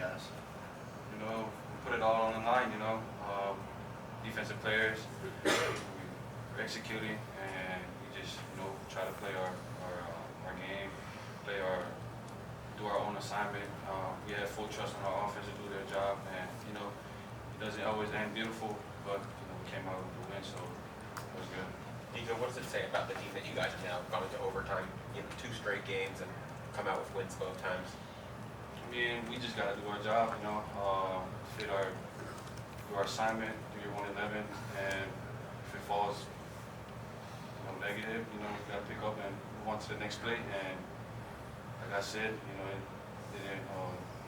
guys? You know, we put it all on the line. You know, defensive players, we're executing, and we just try to play our game, do our own assignment. We have full trust in our offense to do their job, and it doesn't always end beautiful, but we came out with the win, so it was good. Nico, what does it say about the team that you guys have now gone into overtime, 2 straight games, and come out with wins both times? I mean, we just got to do our job, do our assignment, do your 111, and if it falls, negative, we got to pick up and move on to the next play. And like I said, it didn't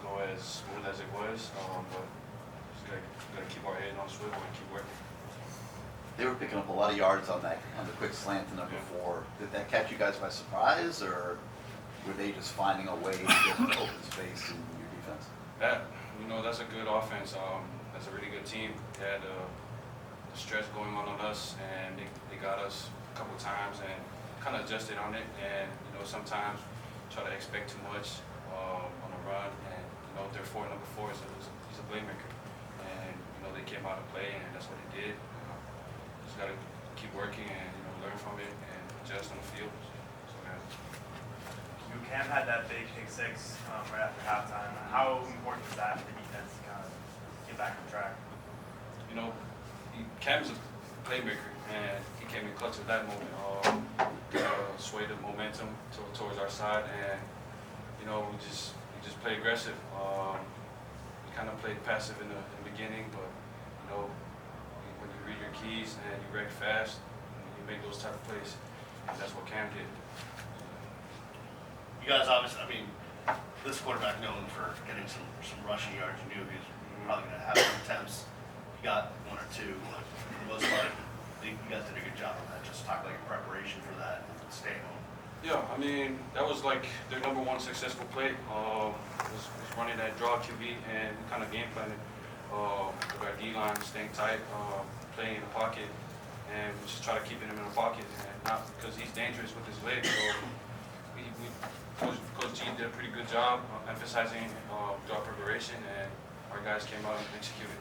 go as smooth as it was, but just gotta keep our head on swivel and keep working. They were picking up a lot of yards on the quick slant the number 4. Did that catch you guys by surprise, or were they just finding a way to get to open space in your defense? That's a good offense. That's a really good team. They had the stretch going on us, and they got us a couple times and kind of adjusted on it. And sometimes try to expect too much on the run. And their number 4 he's a playmaker, and they came out to play, and that's what they did. Just got to keep working and learn from it and adjust on the field. So yeah. Cam had that big pick 6 right after halftime. How important was that for the defense to kind of get back on track? Cam's a playmaker, and he came in clutch at that moment. Sway the momentum towards our side, and we just play aggressive. We kind of played passive in the beginning, but when you read your keys and you react fast, you make those type of plays, and that's what Cam did. You guys obviously, this quarterback known for getting some rushing yards. You knew he was probably going to have some attempts. You got 1 or 2. For the most part, you guys did a good job on that. Just talk about your preparation for that and staying home. Yeah, that was like their number 1 successful play. Was running that draw QB and kind of game planning with our D-line, staying tight, playing in the pocket, and we just try to keep him in the pocket, and not because he's dangerous with his legs. So Coach G did a pretty good job emphasizing draw preparation, and our guys came out and executed.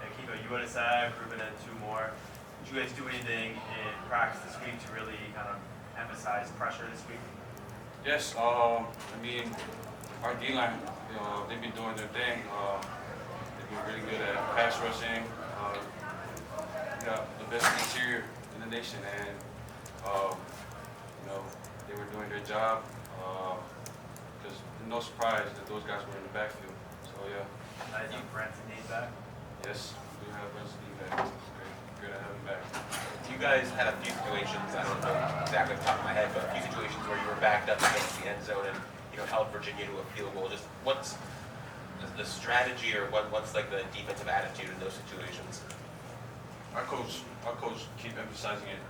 Hey, Kiko, you would have said Ruben had 2 more. Did you guys do anything in practice this week to really kind of emphasize pressure this week? Yes, our D-line, they've been doing their thing. They've been really good at pass rushing. We got the best interior in the nation, and they were doing their job. Because no surprise that those guys were in the backfield. So yeah. I think Branson needs back. Yes, we do have Branson back. Good to have him back. You guys had a few situations, I don't know exactly off the top of my head, but a few situations where you were backed up against the end zone and held Virginia to a field goal. Just what's the strategy, or what's like the defensive attitude in those situations? Our coach keep emphasizing it.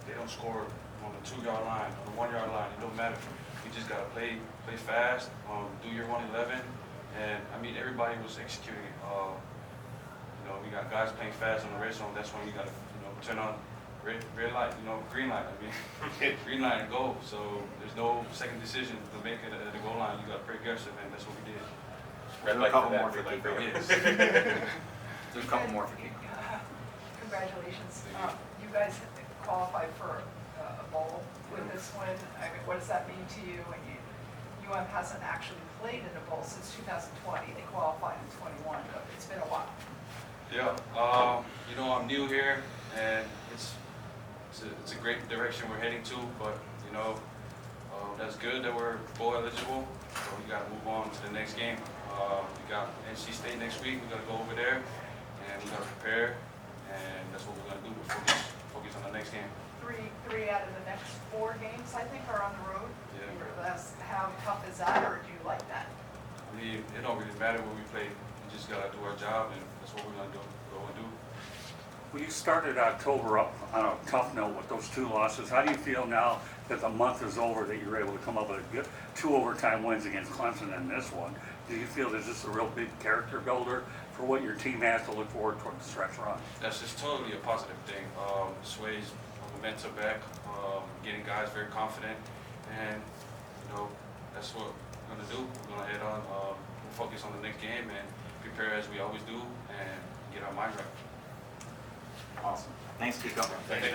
They don't score on the 2-yard line, on the 1-yard line. It don't matter. You just gotta play fast, do your 111, and everybody was executing it. We got guys playing fast on the red zone. That's when you gotta turn on red light, green light. Green light and go. So there's no second decision to make it at the goal line. You gotta play aggressive, and that's what we did. Red light for that, green light for you. Yes. There's a couple more for Kiko. Congratulations. You guys qualified for a bowl with this win. What does that mean to you? And UM hasn't actually played in a bowl since 2020. They qualified in 21, but it's been a while. Yeah, I'm new here, and it's a great direction we're heading to, but that's good that we're bowl eligible, so we got to move on to the next game. We got NC State next week. We got to go over there, and we got to prepare, and that's what we're going to do. We're focus on the next game. Three out of the next 4 games, I think, are on the road. Yeah. How tough is that, or do you like that? It don't really matter where we play. We just got to do our job, and that's what we're going to do. Go and do. Well, you started October up on a tough note with those 2 losses. How do you feel now that the month is over, that you're able to come up with a good 2 overtime wins against Clemson and this one? Do you feel this is a real big character builder for what your team has to look forward toward the stretch run? That's just totally a positive thing. Sways momentum back, getting guys very confident, and that's what we're going to do. We're going to head on. focus on the next game and prepare as we always do and get our mind right. Awesome. Thanks, Kiko. Thank you.